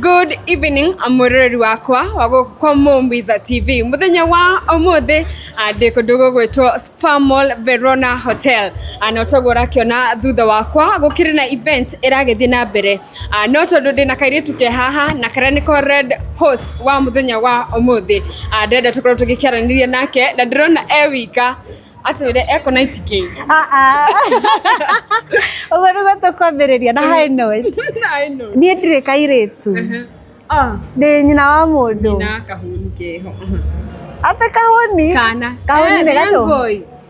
Good evening, amurori wakwa wago kwa Mombiza TV. Muthenya wa umuthi ndiko ndugo gwetwo Spamol Verona Hotel. Anotogora kiona thutha wakwa gukiri na event iragithi na mbere. No tondu ndina kairitu ke haha na karia niko red host wa muthenya wa umuthi. Ndenda tukorwo tugikiaraniria nake na ndirona ewika atwire eko 90k. Obaruga tukwambiriria na high note. Ni ndire kairitu. Ndi nyina wa mundu. Nyina kahuni keho. Ate kahuni? Kahuni ne gato.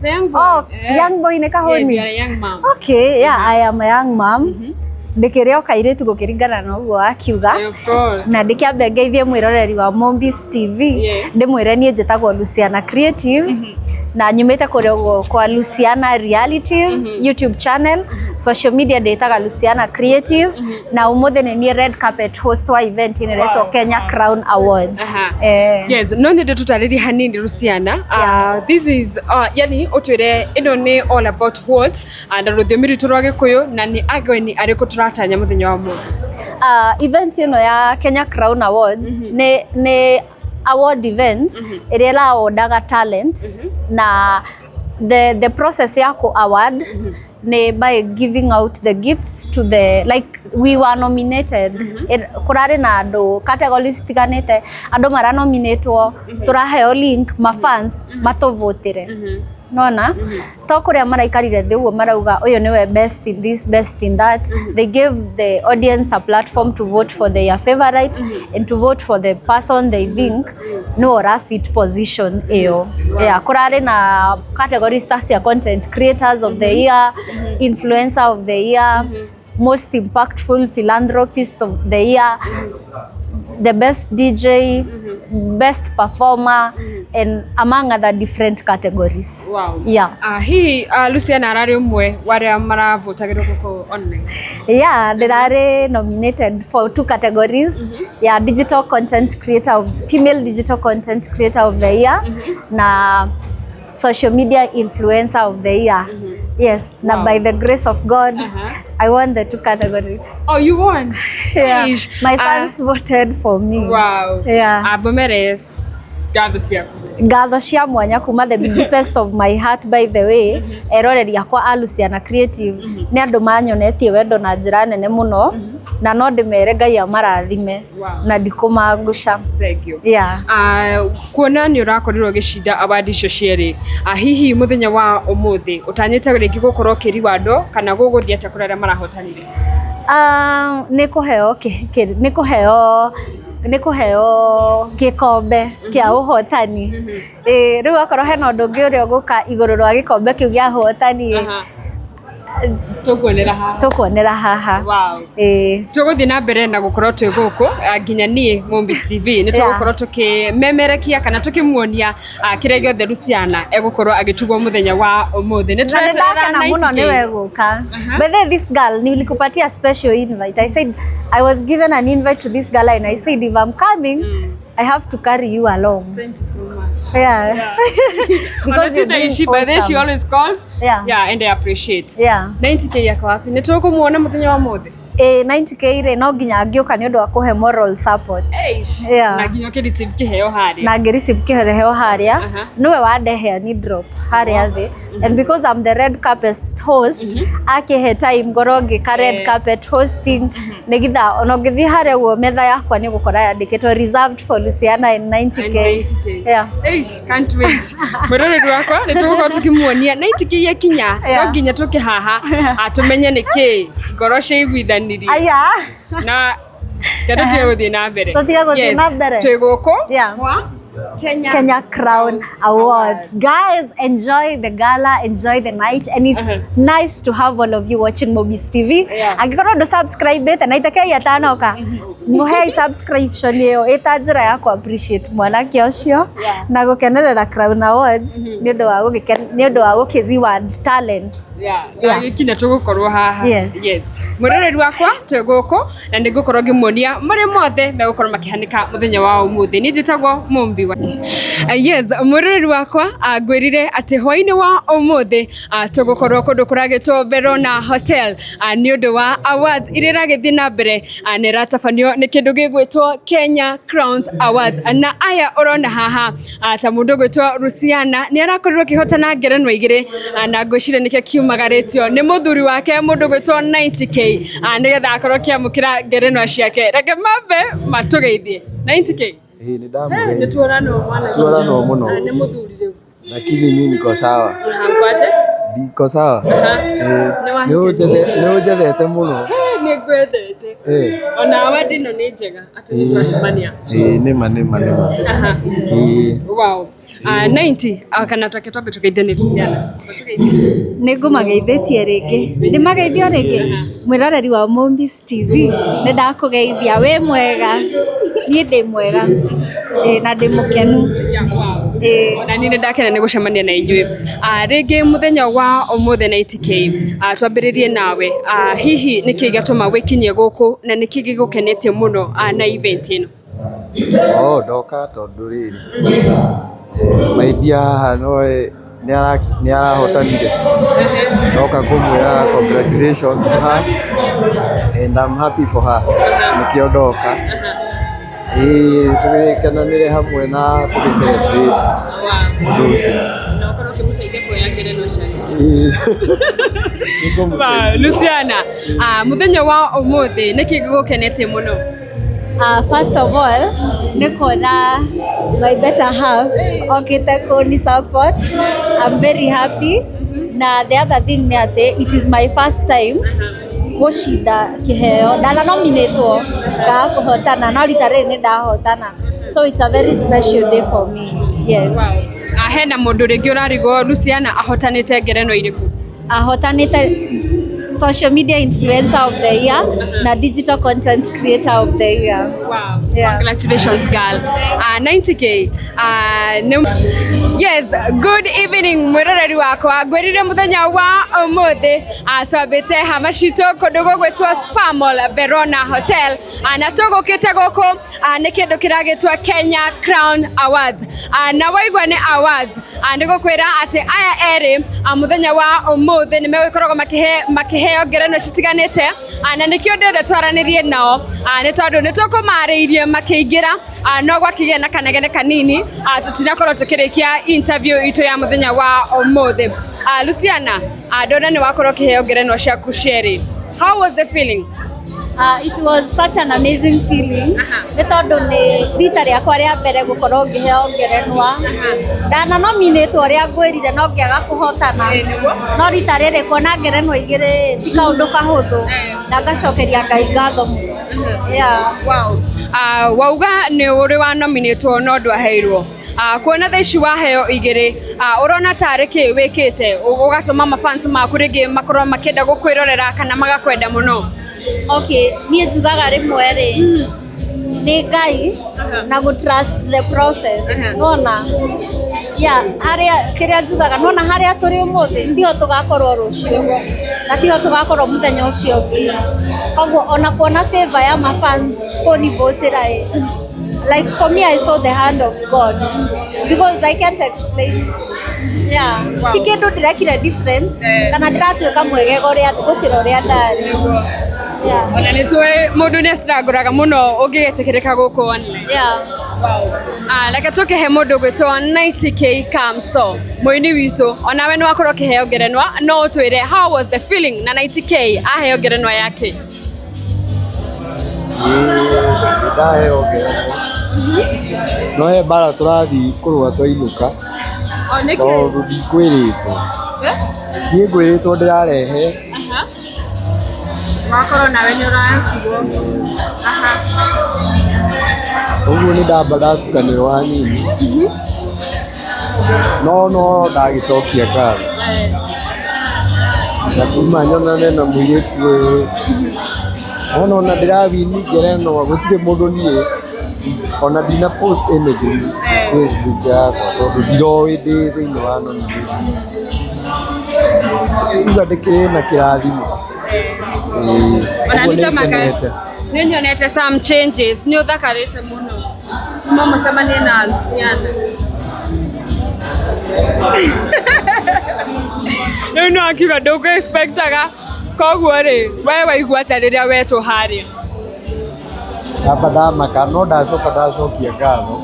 Young boy. Oh, young boy ne kahuni. Yes, young mom. Okay, yeah, I am a young mom. Ndikireo kairitu gukiringana na uguo akiuga. Of course. Na ndikiambe ngeithie mwiroreri wa Mombiza TV. Ndimwire nie njitagwo Luciana Creative. Na nyumite kwa Luciana Realities YouTube channel, social media ndetaga Luciana Creative na umuthi ni red carpet host wa event inaitwa Kenya Crown Awards. Yes, no ndi tutariri hanini Luciana. This is yani otwire ino ni all about what and ruthimiri turwage kuyo na ni agweni ariko turatanya muthenya wa mu. Event ino ya Kenya Crown Awards ne award events ila awardaga talent na the process yako award ne by giving out the gifts to the like we were nominated kurare na ando categories tiganete ando mara nominatwo turaheo link ma fans matovotire nona to kuria maraikarire thiuo marauga uyu niwe best in this best in that. They gave the audience a platform to vote for their favorite and to vote for the person they think no ora fit position eyo. Kurare na categories cia content creators of the year, influencer of the year, most impactful philanthropist of the year, the best DJ, best performer, and among other different categories. Wow. Yeah. Hii Luciana arari umwe waria maravotagirwo guko online. Yeah, they are nominated for 2 categories. Yeah, digital content creator, female digital content creator of the year, na social media influencer of the year. Yes, wow. Now by the grace of God, I won the 2 categories. Oh, you won? Yeah, my fans voted for me. Wow. Yeah. Abomere. Gatho cia mwanya kuma the best of my heart by the way. Eroreri yakwa Luciana Creative ni andu manyonetie wendo na njira nene muno na no ndimere Ngai amarathime na ndikumangusha. Thank you. Yeah. Kuona ni urakorirwo gishinda award icio cieri. Hihi muthenya wa umuthi utanyite ringi gukorwo kiri wando kana guguthia ta kurara marahotanire? Nikuheo gikombe kia uhotani. Riu akorwo hena undu ungi uria guka iguru rwa gikombe kiu gia uhotani tukuonera haha. Wow. Tuguthi na mbere na gukorwo twi guku nginya nie Mombiza TV ni tugukorwo tukimemerekia kana tukimuonia kiria giothe Luciana egukorwo agitugwo muthenya wa umuthi. Ni tureterera na muno ni weguka. But this girl nilikupatia special invite. I said I was given an invite to this gala and I said if I'm coming I have to carry you along. Thank you so much. Yeah. Because she always calls. Yeah, and I appreciate. Yeah. 90k yako wapi? Nitugumuona muthenya wa umuthi. 90k ire no nginya ngioka ni undu wa kuhe moral support. Yeah. Na nginya ke receive kiheo haria. Na ngi receive kiheo haria. Nowe wadehe ni drop haria thi. And because I'm the red carpet host, akihe time ngorogi ka red carpet hosting negitha onogithi haria wo metha yakwa ni gukora yandikitwo reserved for Luciana and 90k. Yeah. Can't wait. Muroreri wakwa nitugukorwo tukimuonia 90k yakinya no nginya tukihaha atumenye niki ngoroshe igwithaniri. Aya. Na kada tuguthi na mbere. Tuguthi na mbere. Tuguko. Yeah. Kenya Crown Awards. Guys, enjoy the gala, enjoy the night, and it's nice to have all of you watching Mombiza TV. Angikoro ndo subscribe it na itake yatanoka. Muhe subscription yo itanjira ya ku appreciate mwanake ucio na gukenerera Crown Awards ni undu wa reward talent. Gikina tugukorwo haha. Yes. Muroreri wakwa tweguko na ndigukorwo ngimuonia mari mothe megukorwo makihanika muthenya wa umuthi. Ni njitagwo Mombiza. wa yes mururi wakwa ngwirire ati hwaini wa umuthi tugukorwo kundu kuragitwo Verona Hotel ni undu wa awards irira githi na mbere ni ratafanio ni kindu gigwitwo Kenya Crown Awards na aya urona haha ta mundu gwitwo Luciana ni arakorirwo kihotana ngerenwa igiri na ngwicire nike kiumagaritio ni muthuri wake mundu gwitwo 90k nigetha akorwo kiamukira ngerenwa ciake reke mambe matugeithie 90k ni damu ni tuorano muno ni muthuri riu lakini mimi niko sawa kwaje niko sawa ni ujethete muno ni gwethete ona awadi no ni njega ati ni twacemania nima wow 90 kana twake twambe tugeithie ni Luciana Nigumageithĩtie rĩngĩ ndimageithio rĩngĩ mwĩroreri wa Mombis TV nĩ ndakũgeithia we mwega niĩ ndĩ mwega na ndĩ mũkenu ona niĩ ndakena nĩ gũcemania na inyuĩ rĩngĩ mũthenya wa ũmũthĩ 90k twambĩrĩrie nawe hihi nĩ kĩĩ gĩatũma wĩkinyie gũkũ na nĩ kĩĩ gĩgũkenetie mũno na event ĩno ndoka tondũ rĩrĩ maidia haha nĩ arahotanire ndoka kumwĩra congratulations to her and I'm happy for her nĩkĩo ndoka tũgĩkenanĩre hamwe na tũgĩcelebrate ũndũ ũcio na ũkorwo ũkĩmũteithia kuoya ngerenwa ciake Luciana mũthenya wa ũmũthĩ nĩ kĩĩ gĩgũkenetie mũno first of all nikuona my better half okite kuni support I'm very happy na the other thing ni ati it is my first time gushinda kiheo ndana nominatwo ga kuhotana no rita rĩrĩ nĩ ndahotana so it's a very special day for me yes hena mundu rĩngĩ ũrarigwo Luciana ahotanĩte ngerenwa irĩkũ ahotanĩte social media influencer of the year na digital content creator of the year. Wow. Yeah. Congratulations girl. 90k. Yes, good evening mwiroreri wakwa ngwirire muthenya wa umuthi twambite hamacito kundu gwitwo Spamol Verona Hotel na tugukite guku ni kindu kiragitwa Kenya Crown Awards na waigwa ni awards ni gukwira ati aya eri muthenya wa umuthi ni megwikoragwo makiheo ngerenwa citiganite na nikio ndende twaranirie nao ni tondu ni tukumarĩirie makĩingira no gwakigĩa na kanegene kanini tutinakorwo tukirikia interview itu ya muthenya wa umuthi Luciana ndona ni wakorwo kiheo ngerenwa ciaku cierĩ how was the feeling it was such an amazing feeling ni tondu ni rita rĩakwa rĩa mbere gukorwo ngĩheo ngerenwa ndana nominatwo ũrĩa ngwĩrire no ngĩaga kũhotana no rita rĩrĩ kuona ngerenwa igĩrĩ ti kaũndũ kahũthũ na ngacokeria Ngai ngatho mũno wow wauga nĩ ũrĩ wa nominatwo no ndwaheirwo kuona thaici waheo igĩrĩ urona tarĩ kĩ wĩkĩte ũgatũma mafans maku rĩngĩ makorwo makĩenda gũkwĩrorera kana magakwenda mũno okay niĩ njugaga rĩmwe rĩ nĩ Ngai na go trust the process nona haria kiria njugaga nona haria tũrĩ ũmũthĩ ndiho tũgakorwo rũciũ na tiho tũgakorwo mũthenya ũcio ũngĩ koguo ona kuona favor ya mafans kũnivotĩra like for me I saw the hand of God because I can't explain ti kĩndũ ndĩrekire different kana ndĩratuĩka mwegega ũrĩa gũkĩra ũrĩa ndarĩ ona nĩ tũĩ mũndũ nĩ struggle-aga mũno ũngĩgetĩkĩrĩka gũkũ online reke tũkĩhe mũndũ gwĩtwo 90k Kamso mũini witũ onawe nĩ wakorwo ũkĩheo ngerenwa no ũtwĩre how was the feeling na 90k aheo ngerenwa yake ndaheo ngerenwa no he mbara tũrathiĩ kũrũa twainũka tondũ ndikwĩrĩtwo niĩ ngwĩrĩtwo ndĩrarehe wakorwo nawe nĩ ũratigwo ũguo nĩ ndamba ndatukanĩrwo hanini no ndagĩcokia ngatho na kuma nyonane na mũirĩtu ũyũ ona ndĩrawini ngerenwa gũtirĩ mũndũ niĩ ona ndina post anything Facebook yakwa tondũ ndiroĩ ndĩ thĩinĩ wa nomination uga ndĩkĩrĩ na kĩrathimo ona nĩnyonete some changes nĩ ũthakarĩte mũno Mama samani na Luciana. No akiga ndugu expectaga koguo ri we waigua ta riria wetu haria. Hapa dama kano ndacoka ndacokia ngatho.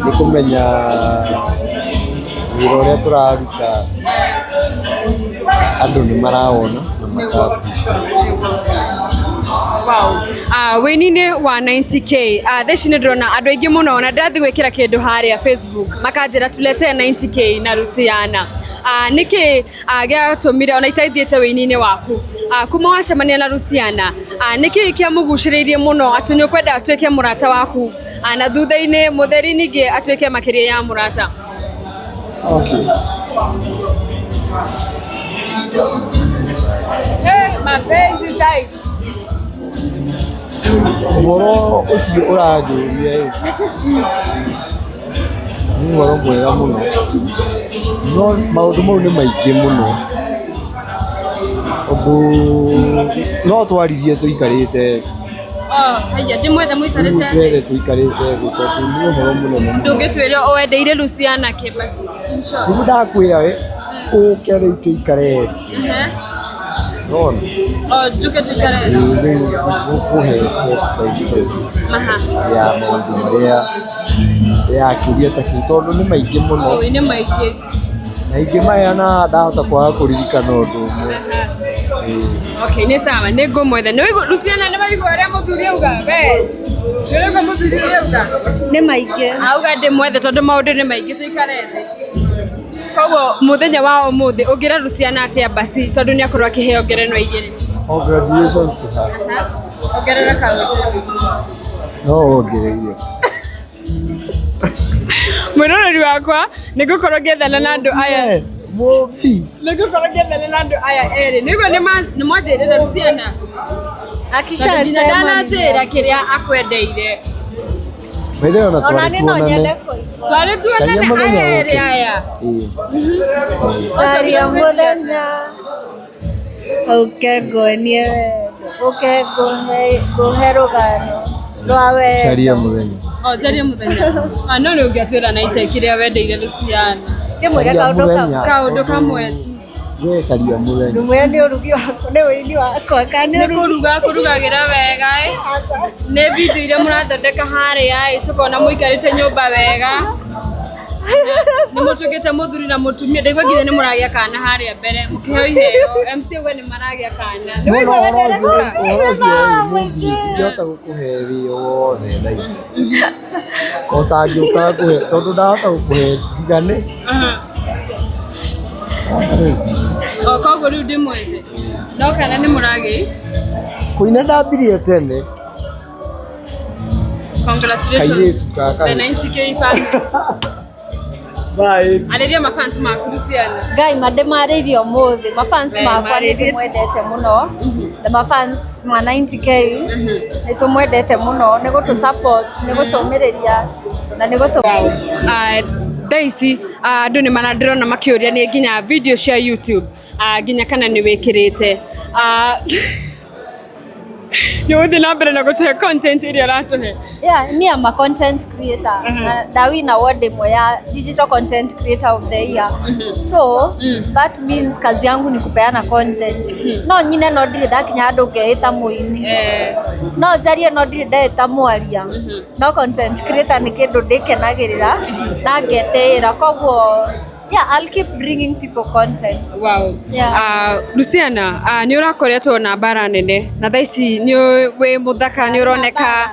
Nĩ kũmenya wĩra ũrĩa tũraruta andũ nĩ marawona na makaappreciate. Wow. Wĩni-inĩ wa 90k theci nĩ ndĩrona andũ aingĩ mũno na ndathi gwĩkĩra kĩndũ harĩa Facebook makanjĩra tuletee 90k na Luciana. Nĩkĩ gĩatũmire ona itaithiĩte wĩni-inĩ waku kuma wacemania na Luciana nĩkĩ kĩamũgucĩrĩirie mũno atĩ nĩ ũkwenda atuĩke mũrata waku na thutha-inĩ mũtheri ningĩ atuĩke makĩria ya mũrata? Okay. Mapenzi tight. Ũhoro ũcio ũranjũria nĩ ũhoro mwega mũno, no maũndũ mau nĩ maingĩ mũno, ũndũ no twaririe tũikarĩte Haya ndimwethe mũikarĩte tũikarĩte tondũ nĩ ũhoro mũnene. Ndũngĩtwĩra wendeire Luciana kĩ basi in short? Nĩ ndakwĩra we ũke rĩu tũikare nona njuke tũikare gũkũhe ya maũndũ marĩa yakĩria takĩ tondũ nĩ maingĩ mũno. Nĩ maingĩ na ingĩ maya na ndahota kwaga kũririkana ũndũ ũmwe. Okay, nĩ sawa nĩ ngũmwetha. Nĩ waigua Luciana nĩ waigua ũrĩa mũthuri auga we? Nĩ waigua mũthuri ũrĩa auga? Nĩ maingĩ. Auga ndĩmwethe tondũ maũndũ nĩ maingĩ tũikare thĩ. Koguo mũthenya wa ũmũthĩ ũngĩra Luciana atĩa basi tondũ nĩ akorwo akĩheo ngerenwa 2? Congratulations to her. Ongerera kaũndũ. No ongereire. Mwĩroreri wakwa nĩ ngũkorwo ngĩethana na andũ aya. Mũmbi. Nĩ ngũkorwo ngĩethana na andũ aya erĩ. Nĩguo nĩ mwanjĩrĩra Luciana. Akisha ndananjĩra kĩrĩa akwendeire. Maithe ona twari tuonane. Twari tuonane aya erĩ aya. Caria mũthenya ũke nguonie wendo, ũke ngũhe rũgano rwa wendo. Caria mũthenya. Caria mũthenya. No nĩ ũngĩatwĩra na ite kĩrĩa wendeire Luciana. Kĩmwĩre kaũndũ kamwe tu. We caria mũthenya. Ndũmwĩre nĩ ũrugi wakwa nĩ wĩini wakwa kana nĩ kũrugagĩra wega nĩ video iria mũrathondeka harĩa tũkona mũikarĩte nyũmba wega nĩ mũtũkĩte mũthuri na mũtumia ndaigua nginya nĩ mũragĩa kana harĩa mbere mũkĩheo iheo MC uga nĩ maragĩa kana nĩ waigua wendereka ũhoro ũcio mũmbi ndingĩhota gũkũhe wĩ wothe thaa ici ũtangĩũka kũhe tondũ ndahota gũkũhe ndigane. Koguo rĩu ndĩmwethe no kana nĩ mũragĩ kũina ndambirie tene. Congratulations the 90k family. Bye. Arĩria mafans maku Luciana. Ngai mandĩmarĩirie ũmũthĩ mafans makwa nĩ ndĩmwendete mũno na mafans ma 90k nĩ tũmwendete mũno nĩ gũtũ support nĩ gũtũmĩrĩria na nĩ gũtũ Daisy andũ nĩ marandĩrona makĩũria nĩ nginya video cia YouTube nginya kana nĩ wĩkĩrĩte nĩ ũthĩ na mbere na gũtũhe content iria aratũhe. Yeah, me am a content creator. Ndawina award ĩmwe ya digital content creator of the year. So that means kazi yangu ni kupeana content. No nyine no ndirĩ ndakinya handũ ngeĩta mũini. No njarie no ndirĩ ndeĩta mwaria. No content creator nĩ kĩndũ ndĩkenagĩrĩra na ngetĩĩra koguo yeah, I'll keep bringing people content. Wow. Yeah. Luciana, nĩ ũrakoretwo na bara nene na thaa ici nĩ wĩ mũthaka nĩ ũroneka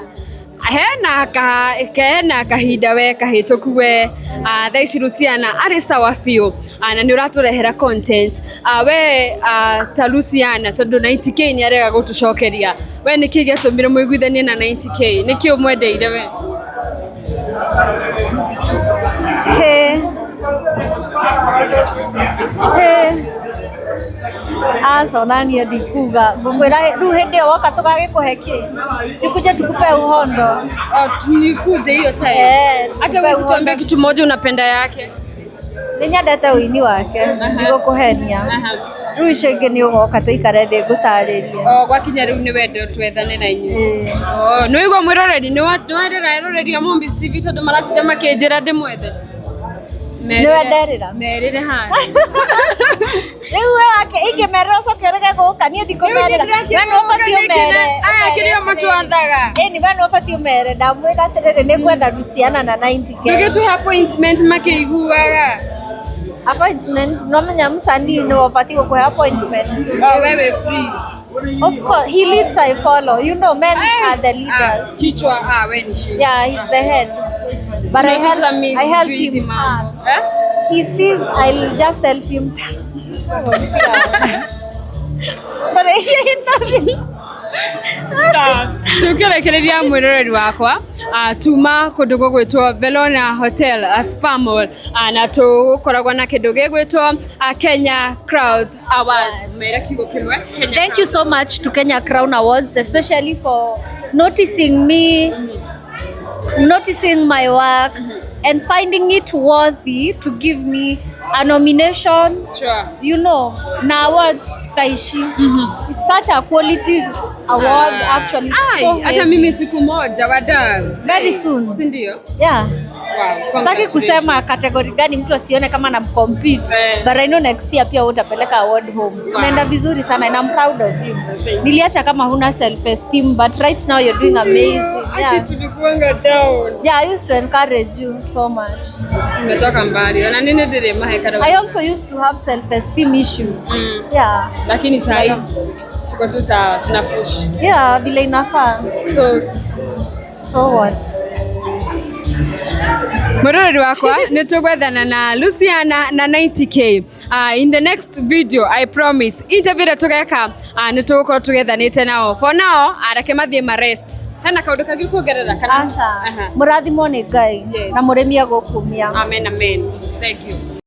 hena kahinda we kahĩtũku we thaa ici Luciana arĩ sawa biũ na nĩ ũratũrehera content we ta Luciana tondũ 90k nĩ arega gũtũcokeria we nĩkĩ gĩatũmire mũiguithanie na 90k nĩkĩ ũmwendeire we? Sonania ndikuga ngũmwĩra rĩu hĩndĩ ĩyo woka tũgagĩkũhe kĩ sikuje tukupe uhondo nikuje hiyo time hata wewe tuambie kitu moja unapenda yake nĩnyendete ũini wake nĩgũkũhenia Riu icenge ni ugoka tuikare thi ngutariria. Gwakinya riu ni wendo twethane na inyuĩ. Nĩ wĩigua mwĩroreri nĩ wendera eroreri Mombis TV tondu maratinda makĩnjĩra ndĩmwethe. Nĩ wenderĩra? Merĩre hana. Riu wake ingĩmerĩra ũcoke ũrege gũka niĩ ndikũmerĩra. We nĩ ũbatiĩ ũmere. Aya kĩrĩa matwathaga. Ĩni we nĩ ũbatiĩ ũmere ndamwĩra atĩrĩrĩ nĩ ngwenda Luciana na 90K. Tũgĩtũhe appointment makĩiguaga. Appointment no menya Msanii nĩ ũbatiĩ gũkũhe appointment. We wĩ free. Of course, he leads, I follow. You know, men are the leaders. Kichwa, we ni shi. Yeah, he's the head. But I help him. He sees, I'll just help him. But I hear nothing. Tukirekereria mwiroreri wakwa tuma kundu gwitwo Velona Hotel Spa Mall na tukoragwa na kindu gwitwo Kenya Crowd Awards. Mera kigo kimwe Kenya. Thank you so much to Kenya Crown Awards, especially for noticing me, noticing my work, and finding it worthy to give me a nomination. Sure. You know, na awards kaishi. It's such a quality award actually. Hata mimi siku moja wadau. Very soon. Si ndio? Yeah. Wow. Sitaki kusema category gani mtu asione kama na compete. But I know next year pia utapeleka award home. Unaenda vizuri sana and I'm proud of you. Niliacha kama huna self esteem but right now you're doing amazing. Yeah. Tulikuanga down. Yeah, I used to encourage you so much. Tumetoka mbali. Na nini ndire mahekara. I also used to have self esteem issues. Yeah. Lakini sasa tuko tu sawa, tuna push. Yeah, vile inafaa. So what? Mwiroreri wakwa nĩ tũgwethana na Luciana na 90K. In the next video I promise interview ĩrĩa tũgeka nĩ tũgũkorwo tũgethanĩte nao. For now areke mathiĩ ma rest. Hena kaũndũ kangĩ kuongerera kana? Aca. Mũrathimwo nĩ Ngai na mũrĩmi agũkumia. Amen, amen. Thank you.